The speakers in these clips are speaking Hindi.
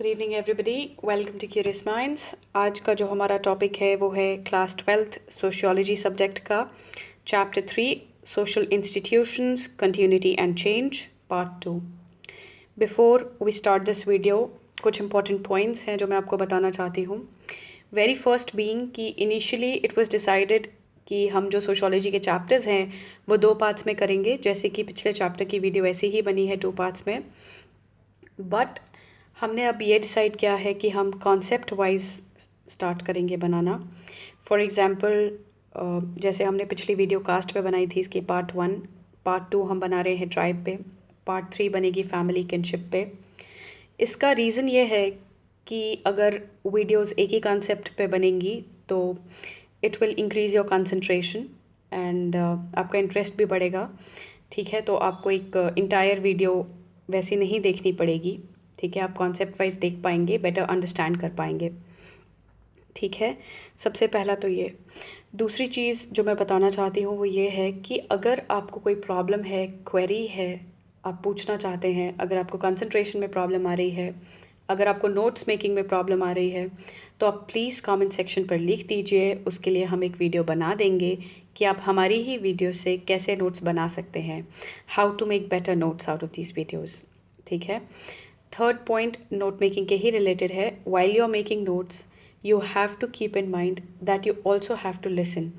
Good evening everybody, welcome to curious minds. आज का जो हमारा टॉपिक है वो है क्लास 12th सोशियोलॉजी सब्जेक्ट का chapter 3 social institutions continuity and change part 2। Before we start this video, कुछ इंपॉर्टेंट पॉइंट्स हैं जो मैं आपको बताना चाहती हूँ। वेरी फर्स्ट बीइंग कि इनिशियली इट वाज डिसाइडेड कि हम जो सोशियोलॉजी के चैप्टर्स हैं वो 2 पार्ट्स में करेंगे, जैसे कि पिछले चैप्टर की वीडियो ऐसे ही बनी है 2 पार्ट्स में। बट हमने अब ये डिसाइड किया है कि हम कॉन्सेप्ट वाइज स्टार्ट करेंगे बनाना। फॉर एग्ज़ाम्पल जैसे हमने पिछली वीडियो कास्ट पे बनाई थी, इसकी पार्ट 1, पार्ट 2 हम बना रहे हैं ट्राइब पे, पार्ट 3 बनेगी फैमिली किनशिप पे। इसका रीज़न ये है कि अगर वीडियोस एक ही कॉन्सेप्ट पे बनेंगी तो it will increase your concentration and आपका इंटरेस्ट भी बढ़ेगा। ठीक है, तो आपको एक इंटायर वीडियो वैसी नहीं देखनी पड़ेगी। ठीक है, आप कॉन्सेप्ट वाइज देख पाएंगे, बेटर अंडरस्टैंड कर पाएंगे। ठीक है, सबसे पहला तो ये। दूसरी चीज़ जो मैं बताना चाहती हूँ वो ये है कि अगर आपको कोई प्रॉब्लम है, क्वेरी है, आप पूछना चाहते हैं, अगर आपको कंसंट्रेशन में प्रॉब्लम आ रही है, अगर आपको नोट्स मेकिंग में प्रॉब्लम आ रही है, तो आप प्लीज़ कमेंट सेक्शन पर लिख दीजिए। उसके लिए हम एक वीडियो बना देंगे कि आप हमारी ही वीडियो से कैसे नोट्स बना सकते हैं, how to make better notes out of these videos. ठीक है, थर्ड पॉइंट नोट मेकिंग के ही रिलेटेड है। While you are making notes you have to keep in mind that you also have to listen.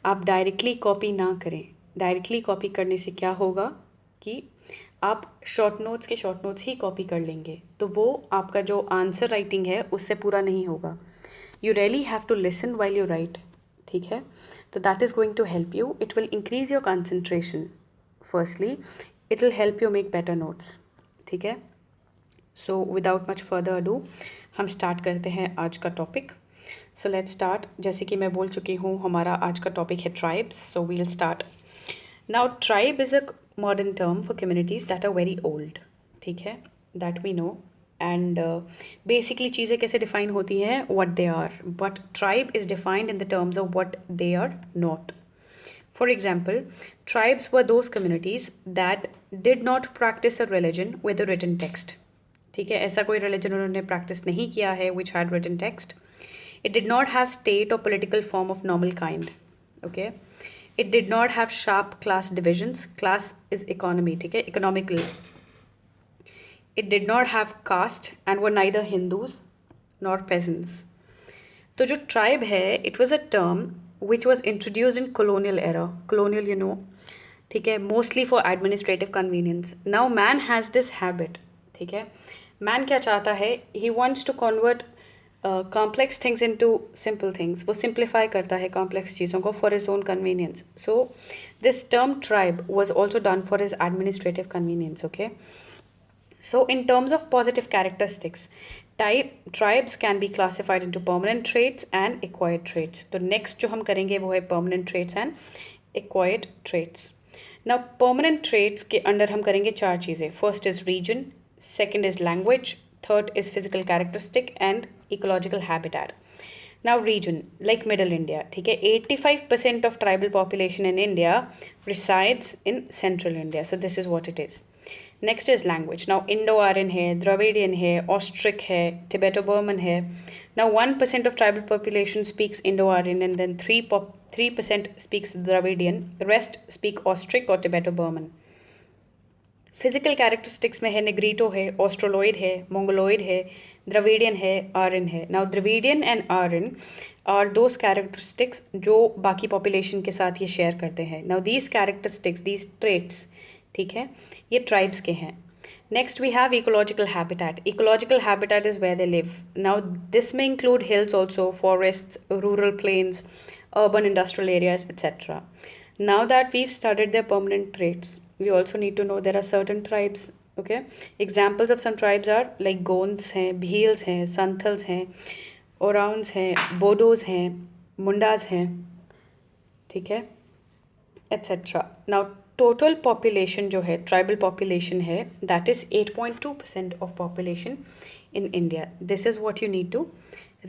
आप डायरेक्टली कॉपी ना करें। डायरेक्टली कॉपी करने से क्या होगा कि आप शॉर्ट नोट्स ही कॉपी कर लेंगे, तो वो आपका जो आंसर राइटिंग है उससे पूरा नहीं होगा। You really have to listen while you write. ठीक है, तो that is going to help you. It will increase your concentration. Firstly it will help you make better notes. ठीक है, so without much further ado हम स्टार्ट करते हैं आज का टॉपिक। So let's start. जैसे कि मैं बोल चुकी हूँ, हमारा आज का टॉपिक है tribes, so we'll start now. Tribe is a modern term for communities that are very old. ठीक है, that we know. And basically चीज़ें कैसे डिफाइन होती हैं, what they are, but tribe is defined in the terms of what they are not. For example, tribes were those communities that did not practice a religion with a written text. ठीक है, ऐसा कोई religion उन्होंने practice नहीं किया है which had written text. It did not have state or political form of normal kind. Okay. It did not have sharp class divisions. Class is economy. ठीक है, economical. It did not have caste and were neither Hindus nor peasants. तो जो ट्राइब है, it was a term which was introduce in colonial era. Colonial, you know. ठीक है, mostly for administrative convenience. Now man has this habit. ठीक है, मैन क्या चाहता है, he wants to convert complex things into simple things. वो सिंप्लीफाई करता है कॉम्प्लेक्स चीज़ों को for his own convenience. So this term tribe was also done for his administrative convenience. Okay, so in terms of positive characteristics, tribes can be classified into permanent traits and acquired traits. तो next जो हम करेंगे वो है permanent traits and acquired traits. Now permanent traits के अंडर हम करेंगे 4 चीज़ें. First is region, second is language, third is physical characteristic and ecological habitat. Now region, like Middle India. ठीक है, 85% of tribal population in India resides in Central India. So this is what it is. Next is language. Now Indo Aryan है, द्रविडियन है, ऑस्ट्रिक है, टिबेटो-बर्मन है. Now 1% of tribal population speaks Indo Aryan and then 3% speaks Dravidian, rest speak Austric और टिबेटो-बर्मन. फिजिकल कैरेक्टरिस्टिक्स में है नेग्रीटो है, ऑस्ट्रोलॉइड है, मंगोलॉइड है, द्रविडियन है, आर्यन है. Now Dravidian and Aryan are those characteristics जो बाकी पॉपुलेशन के साथ ये शेयर करते हैं. Now these characteristics, these traits, ठीक है, ये ट्राइब्स के हैं. Next we have ecological habitat. Ecological habitat is where they live. Now this में include hills also, forests, rural plains, urban industrial areas, etc. Now that we've studied their permanent traits, we also need to know there are certain tribes. Okay, examples of some tribes are like Gonds हैं, Bhils हैं, Santals हैं, Orans हैं, Bodos हैं, Mundas हैं. ठीक है, etc. Now total population जो है, tribal population है, that is 8.2% of population in India. This is what you need to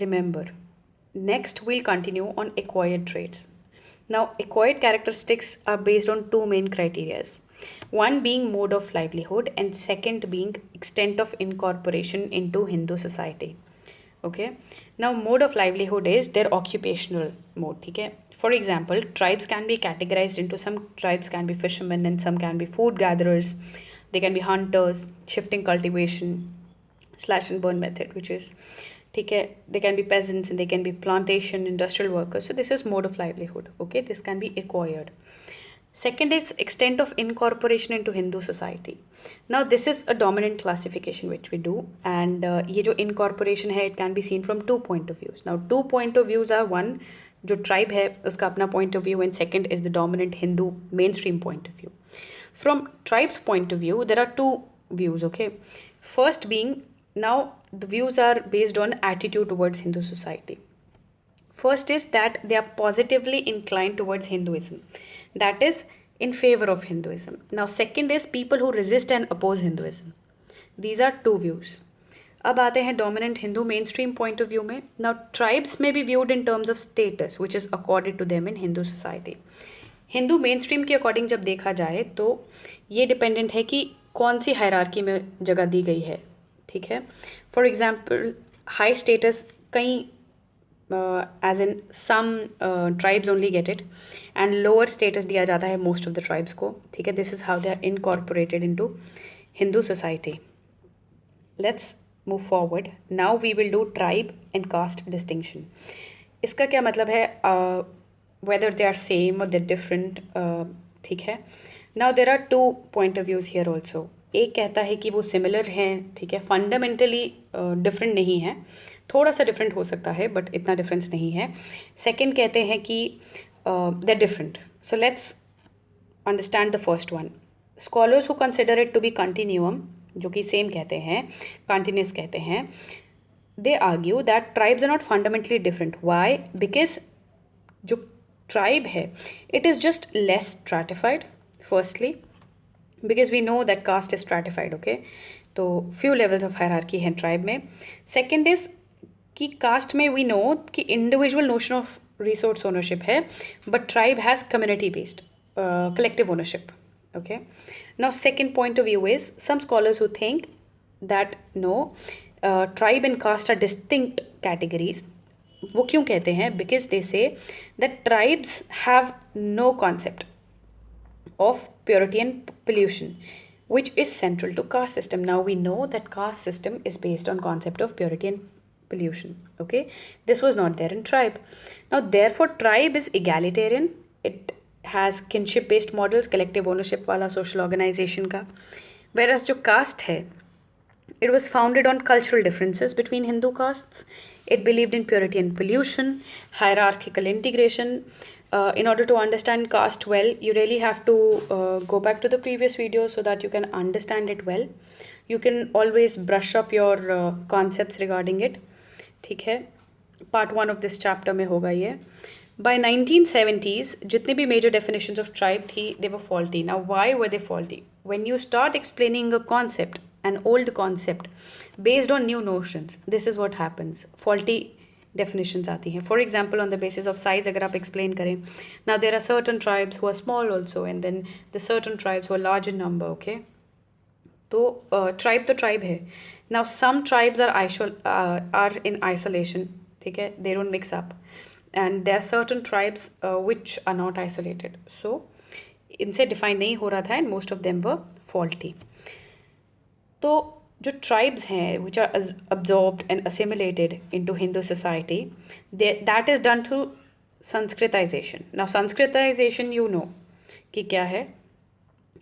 remember. Next, we'll continue on acquired traits. Now, acquired characteristics are based on 2 main criteria. one being mode of livelihood and second being extent of incorporation into Hindu society. Okay, now mode of livelihood is their occupational mode. ठीक है, for example, tribes can be categorized into some tribes can be fishermen and some can be food gatherers, they can be hunters, shifting cultivation, slash and burn method, which is ठीक है, they can be peasants and they can be plantation industrial workers. So this is mode of livelihood. Okay, this can be acquired. Second is extent of incorporation into Hindu society. Now this is a dominant classification which we do, and ये जो incorporation है it can be seen from two point of views. Now two point of views are, one जो tribe है उसका अपना point of view, and second is the dominant Hindu mainstream point of view. From tribe's point of view there are two views. Okay, first being, now the views are based on attitude towards Hindu society. First is that they are positively inclined towards Hinduism, that is in favor of Hinduism. Now second is people who resist and oppose Hinduism. These are two views. अब आते हैं dominant Hindu mainstream point of view में. Now tribes may be viewed in terms of status which is accorded to them in Hindu society. Hindu main stream के अकॉर्डिंग जब देखा जाए तो ये डिपेंडेंट है कि कौन सी हायरार्की में जगह दी गई है. ठीक है, फॉर एग्जाम्पल हाई स्टेटस कई as in some tribes only get it, and lower status दिया जाता है most of the tribes को. ठीक है, this is how they are incorporated into Hindu society. Let's move forward. Now we will do tribe and caste distinction. इसका क्या मतलब है, whether they are same or they're different. ठीक है, now there are two point of views here also. एक कहता है कि वो सिमिलर हैं, ठीक है, फंडामेंटली डिफरेंट नहीं है, थोड़ा सा डिफरेंट हो सकता है बट इतना डिफरेंस नहीं है. सेकंड कहते हैं कि they different. So let's understand the first one. Scholars who consider it to be continuum, जो कि सेम कहते हैं, कंटिन्यूस कहते हैं, they argue that tribes are not fundamentally different. Why? Because जो ट्राइब है it is just less stratified. Firstly because we know that caste is stratified. Okay, तो few levels of hierarchy है tribe में. Second is कि caste में we know कि individual notion of resource ownership है, but tribe has community based collective ownership. Okay, now second point of view is some scholars who think that no, tribe and caste are distinct categories. वो क्यों कहते हैं? Because they say that tribes have no concept of purity and pollution, which is central to caste system. Now we know that caste system is based on concept of purity and pollution. Okay, this was not there in tribe. Now therefore tribe is egalitarian, it has kinship based models, collective ownership वाला social organization का. Whereas जो caste है, it was founded on cultural differences between Hindu castes. It believed in purity and pollution, hierarchical integration. In order to understand caste well, you really have to go back to the previous video so that you can understand it well. You can always brush up your concepts regarding it. ठीक है, part 1 of this chapter में होगा ये. By 1970s, जितने भी major definitions of tribe थी, they were faulty. Now why were they faulty? When you start explaining a concept, an old concept, based on new notions, this is what happens. Faulty definitions आती हैं. For example, on the basis of size अगर आप explain करें, now there are certain tribes who are small also, and then the certain tribes who are large in number. Okay, तो tribe तो tribe है. Now some tribes are in isolation. ठीक है, they don't mix up, and there are certain tribes which are not isolated. So इनसे define नहीं हो रहा था, and most of them were faulty. तो जो tribes हैं which are absorbed and assimilated into Hindu society, that is done through Sanskritization. Now Sanskritization you know कि क्या है,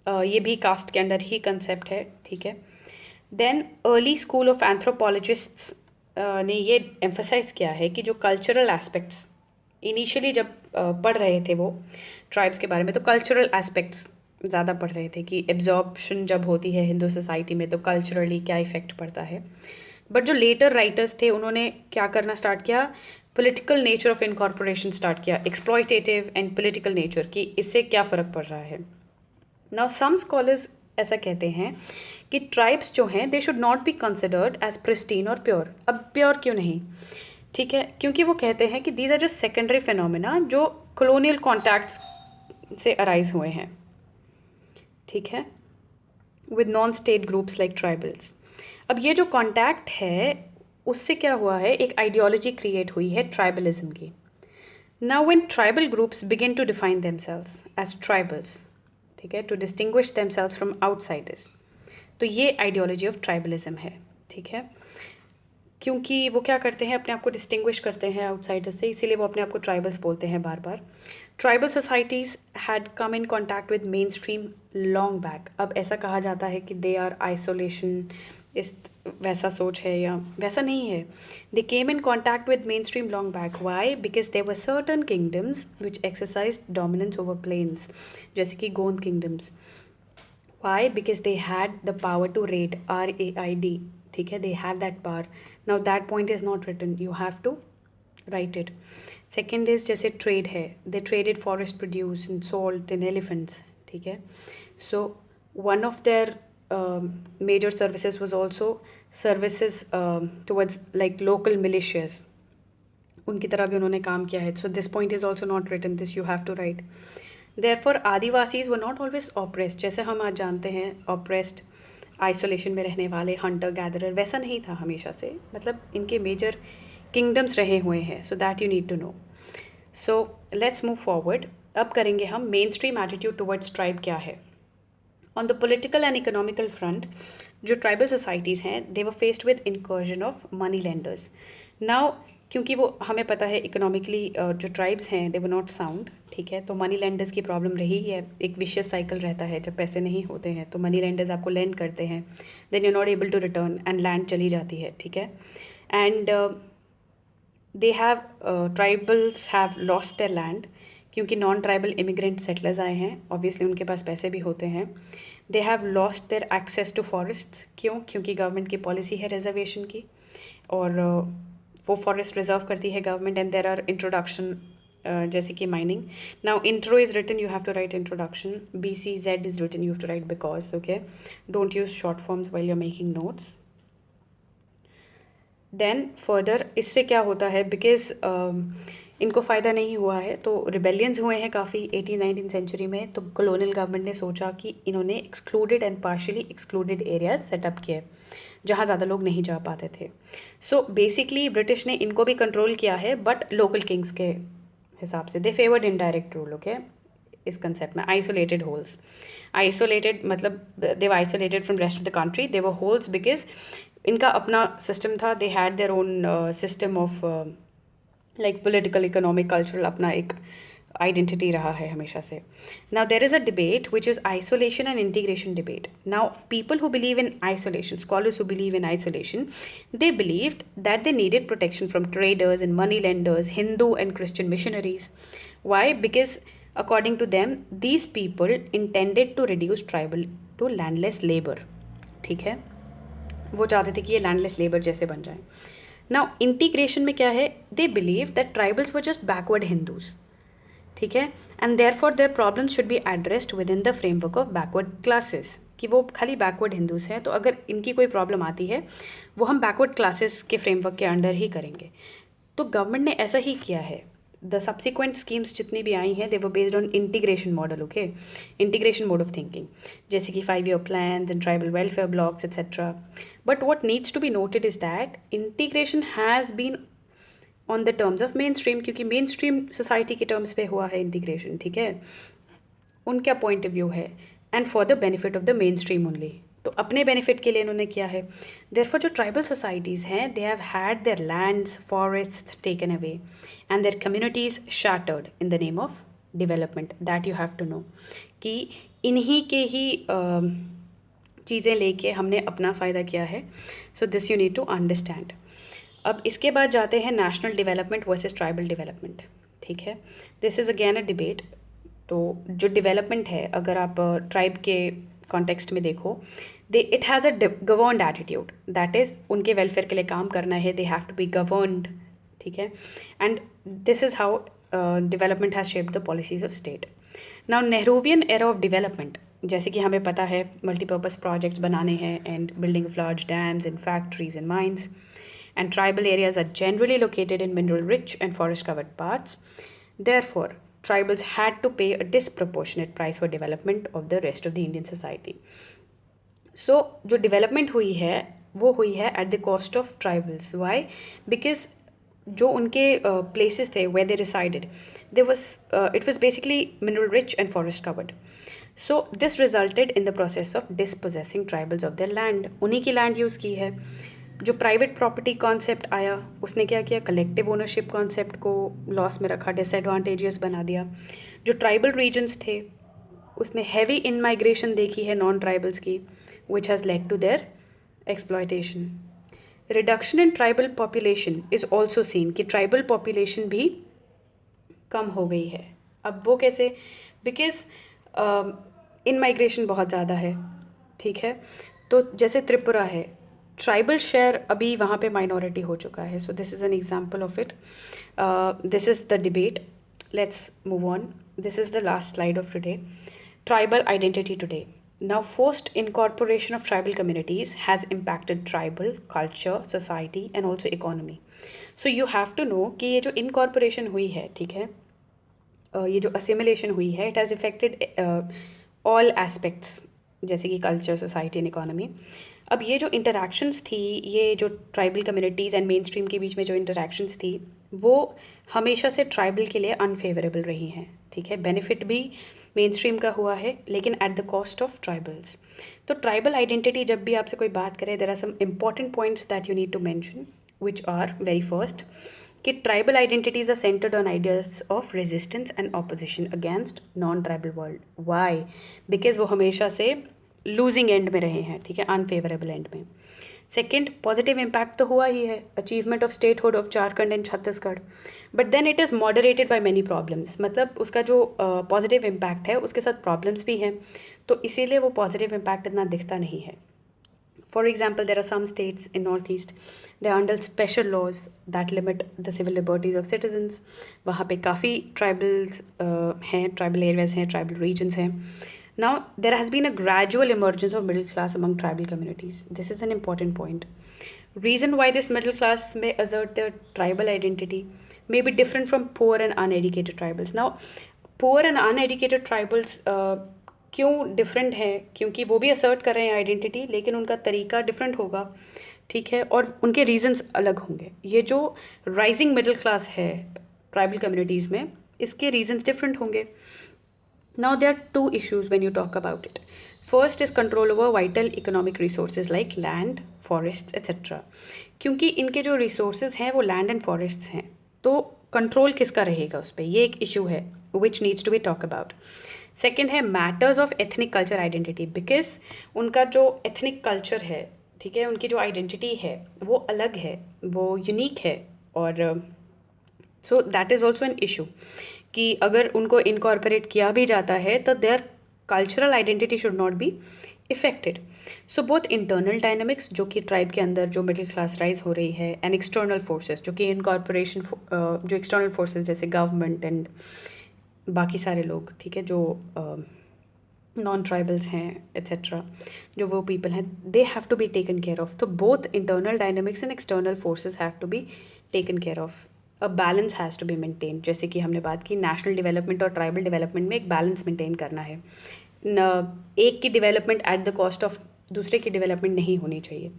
ये भी caste के अंदर ही concept है. ठीक है, then early school of anthropologists ने ये emphasize किया है कि जो cultural aspects initially जब पढ़ रहे थे वो tribes के बारे में, तो cultural aspects ज़्यादा पढ़ रहे थे कि एब्जॉर्प्शन जब होती है हिंदू सोसाइटी में तो कल्चरली क्या इफ़ेक्ट पड़ता है. बट जो लेटर राइटर्स थे उन्होंने क्या करना स्टार्ट किया, political nature of incorporation start किया, एक्सप्लॉयटेटिव एंड पॉलिटिकल नेचर की इससे क्या फ़र्क पड़ रहा है. नाउ सम स्कॉलर्स ऐसा कहते हैं कि ट्राइब्स जो हैं they should not be considered as pristine और प्योर. अब प्योर क्यों नहीं? ठीक है, क्योंकि वो कहते हैं कि these are just secondary phenomena जो कॉलोनियल कॉन्टैक्ट्स से अराइज हुए हैं. ठीक है, with non state groups like tribals. अब ये जो कॉन्टैक्ट है उससे क्या हुआ है, एक आइडियोलॉजी क्रिएट हुई है ट्राइबलिज्म की। Now when tribal groups begin to define themselves as tribals, ठीक है, to distinguish themselves from outsiders, तो ये आइडियोलॉजी ऑफ ट्राइबलिज्म है, ठीक है। क्योंकि वो क्या करते हैं, अपने आप को डिस्टिंग्विश करते हैं आउटसाइडर से, इसीलिए वो अपने आप को ट्राइबल्स बोलते हैं बार बार। Tribal societies had come in contact with main stream long back. अब ऐसा कहा जाता है कि दे आर आइसोलेशन, इस वैसा सोच है या वैसा नहीं है। They came in contact with main stream long back. Why? Because there were certain kingdoms which exercise dominance over plains, जैसे कि Gond kingdoms. Why? Because they had the power to raid, RAID, ठीक है, they have that power. Now that point is not written, you have to write it. Second is जैसे trade है, they traded forest produce and salt and elephants, ठीक है. So one of their major services was also services towards like local militias. उनकी तरह भी उन्होंने काम किया है. So this point is also not written, this you have to write. Therefore Adivasis were not always oppressed, जैसे हम आज जानते हैं ऑप्रेस्ड, आइसोलेशन में रहने वाले, हंटर गैदरर, वैसा नहीं था हमेशा से, मतलब इनके मेजर किंगडम्स रहे हुए हैं. So that you need to know. So let's move forward. अब करेंगे हम main stream attitude towards tribe क्या है. On the political and economical front जो ट्राइबल सोसाइटीज़ हैं, they were faced with incursion of money lenders. Now क्योंकि वो हमें पता है इकोनॉमिकली जो ट्राइब्स हैं दे वर नॉट साउंड, ठीक है, तो मनी लेंडर्स की प्रॉब्लम रही है. एक विशियस साइकिल रहता है, जब पैसे नहीं होते हैं तो मनी लेंडर्स आपको लैंड करते हैं, then you not able to return and land चली जाती है, ठीक है. And they have tribals have lost their land क्योंकि नॉन ट्राइबल इमिग्रेंट सेटलर्स आए हैं, ऑब्वियसली उनके पास पैसे भी होते हैं. They have lost their access to forests. क्यों? क्योंकि गवर्नमेंट की पॉलिसी है रिजर्वेशन की, और वो फॉरेस्ट रिजर्व करती है government. And there are introduction जैसे कि mining. Now intro is written, you have to write introduction. BCZ is written, you have to write because. Okay, don't use short forms while you are making notes. Then further इससे क्या होता है, बिकॉज इनको फ़ायदा नहीं हुआ है तो रिबेलियंस हुए हैं काफ़ी 18-19 सेंचुरी में. तो कॉलोनियल गवर्नमेंट ने सोचा कि इन्होंने excluded and partially excluded areas setup किए जहाँ ज़्यादा लोग नहीं जा पाते थे. सो बेसिकली ब्रिटिश ने इनको भी कंट्रोल किया है, बट लोकल किंग्स के हिसाब से. They favoured indirect rule. Okay, इस कंसेप्ट में आइसोलेटेड होल्स. आइसोलेटेड मतलब they were isolated from rest of the country. They were wholes because इनका अपना सिस्टम था. They had their own system of like political, economic, cultural, अपना एक आइडेंटिटी रहा है हमेशा से. Now there is a debate which is isolation and integration debate. Now people who believe in isolation, scholars who believe in isolation, they believed that they needed protection from traders and money lenders, Hindu and Christian missionaries. Why? Because according to them, these people intended to reduce tribal to landless labor. ठीक है, वो चाहते थे कि ये लैंडलेस लेबर जैसे बन जाए. नाउ इंटीग्रेशन में क्या है, they believe that tribals were just backward Hindus, ठीक है, and therefore their problems should be addressed with in the framework of backward classes, कि वो खाली बैकवर्ड हिंदूज हैं, तो अगर इनकी कोई प्रॉब्लम आती है वो हम बैकवर्ड क्लासेस के फ्रेमवर्क के अंडर ही करेंगे. तो गवर्नमेंट ने ऐसा ही किया है. द सब्सिक्वेंट स्कीम्स जितनी भी आई हैं they were based on integration model. Okay, integration mode of thinking, जैसे कि 5 year plans and tribal welfare blocks etcetera. But what needs to be noted is that integration has been on the terms of mainstream, क्योंकि मेन स्ट्रीम सोसाइटी के टर्म्स पे हुआ है इंटीग्रेशन, ठीक है, उनका पॉइंट ऑफ व्यू है, and for the benefit of the mainstream only. तो अपने बेनिफिट के लिए इन्होंने किया है. देयरफॉर जो ट्राइबल सोसाइटीज़ हैं they have had their lands, forest taken away and their communities shattered in the name of development. That you have to know कि इन्हीं के ही चीज़ें लेके हमने अपना फ़ायदा किया है. So this you need to understand. अब इसके बाद जाते हैं national development versus tribal development, ठीक है. This is again a debate. तो जो डेवलपमेंट है, अगर आप ट्राइब के कॉन्टेक्स्ट में देखो, it has a governed attitude, that is उनके वेलफेयर के लिए काम करना है, they have to be governed, ठीक है. And this is how development has shaped the policies of state. Now Nehruvian era of development, जैसे कि हमें पता है मल्टीपर्पज़ प्रोजेक्ट्स बनाने हैं and building of large dams and factories and mines, and tribal areas are generally located in mineral rich and forest covered parts. Therefore tribals had to pay a disproportionate price for development of the rest of the Indian society. So जो development हुई है वो हुई है at the cost of tribals. Why? Because जो उनके places थे where they resided, it was basically mineral rich and forest covered. So this resulted in the process of dispossessing tribals of their land. उन्हीं की land use की है. जो प्राइवेट प्रॉपर्टी कॉन्सेप्ट आया उसने क्या किया, कलेक्टिव ओनरशिप कॉन्सेप्ट को लॉस में रखा, डिसएडवांटेजेस बना दिया. जो ट्राइबल रीजन्स थे उसने हैवी इन माइग्रेशन देखी है नॉन ट्राइबल्स की, which has led to their exploitation. Reduction in tribal population is also seen, कि ट्राइबल पॉपुलेशन भी कम हो गई है. अब वो कैसे? बिकॉज इन माइग्रेशन बहुत ज़्यादा है. ठीक है, तो जैसे त्रिपुरा है, ट्राइबल शेयर अभी वहाँ पे माइनॉरिटी हो चुका है. So this is an example of it. This is the debate. Let's move on. This is the last slide of today. Tribal identity today. Now, forced incorporation of tribal communities has impacted tribal culture, society, and also economy. So you have to know कि ये जो incorporation हुई है, ठीक है, ये जो assimilation हुई है, it has affected all aspects, जैसे कि culture, society, and economy. अब ये जो interactions थी, ये जो tribal communities and mainstream के बीच में जो interactions थी, वो हमेशा से tribal के लिए unfavorable रही हैं. ठीक है, benefit भी मेन स्ट्रीम का हुआ है लेकिन at the cost of tribals. तो ट्राइबल आइडेंटिटी जब भी आपसे कोई बात करे, there are some important points that you need to mention, which are very first, कि tribal identities are centred on ideas of resistance and opposition against non tribal world. Why? Because वो हमेशा से लूजिंग एंड में रहे हैं. ठीक है, अनफेवरेबल एंड में. सेकेंड, पॉजिटिव इम्पैक्ट तो हुआ ही है, achievement of statehood of Jharkhand and Chhattisgarh, but then it is moderated by many problems. मतलब उसका जो पॉजिटिव इम्पैक्ट है उसके साथ प्रॉब्लम्स भी हैं, तो इसीलिए वो पॉजिटिव इम्पैक्ट इतना दिखता नहीं है. For example, there are some states in north east, they are under special laws that limit the civil liberties of citizens. वहाँ पे काफ़ी ट्राइबल्स हैं, ट्राइबल एरियाज हैं, ट्राइबल रीजन्स हैं. Now, there has been a gradual emergence of middle class among tribal communities. This is an important point. Reason why this middle class may assert their tribal identity may be different from poor and uneducated tribals. Now, poor and uneducated tribals क्यों different है? क्योंकि वो भी assert कर रहे हैं identity, लेकिन उनका तरीका different होगा. ठीक है, और उनके reasons अलग होंगे. ये जो rising middle class है tribal communities में, इसके reasons different होंगे. Now, there are two issues when you talk about it. First is control over vital economic resources like land, forests, etc. क्योंकि इनके जो resources हैं वो land and forests हैं, तो control किसका रहेगा उस पर? ये एक issue है which needs to be talked about. Second है matters of ethnic culture identity, because उनका जो ethnic culture है, ठीक है, उनकी जो identity है वो अलग है, वो unique है, और so that is also an issue कि अगर उनको इनकॉर्पोरेट किया भी जाता है तो there cultural identity should not be affected. So both internal dynamics जो कि ट्राइब के अंदर जो मिडिल क्लास राइज हो रही है, एंड एक्सटर्नल फोर्सेस जो कि इनकॉर्पोरेशन, जो एक्सटर्नल फोर्सेस जैसे गवर्नमेंट एंड बाकी सारे लोग, ठीक है, जो नॉन ट्राइबल्स हैं एट्सेट्रा, जो वो पीपल हैं, they have to be taken care of. तो both internal dynamics and external forces have to be taken care of. A balance has to be maintain. जैसे कि हमने बात की, नेशनल डेवलपमेंट और ट्राइबल डेवलपमेंट में एक बैलेंस मेंटेन करना है. एक की development at the cost of दूसरे की डेवलपमेंट नहीं होनी चाहिए.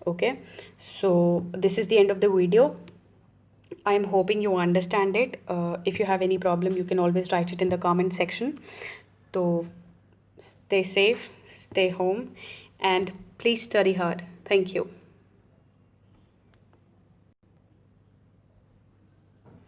Okay, so this is the end of the video. I am hoping you understand it. If you have any problem, you can always write it in the comment section. So stay safe, stay home, and please study hard. Thank you.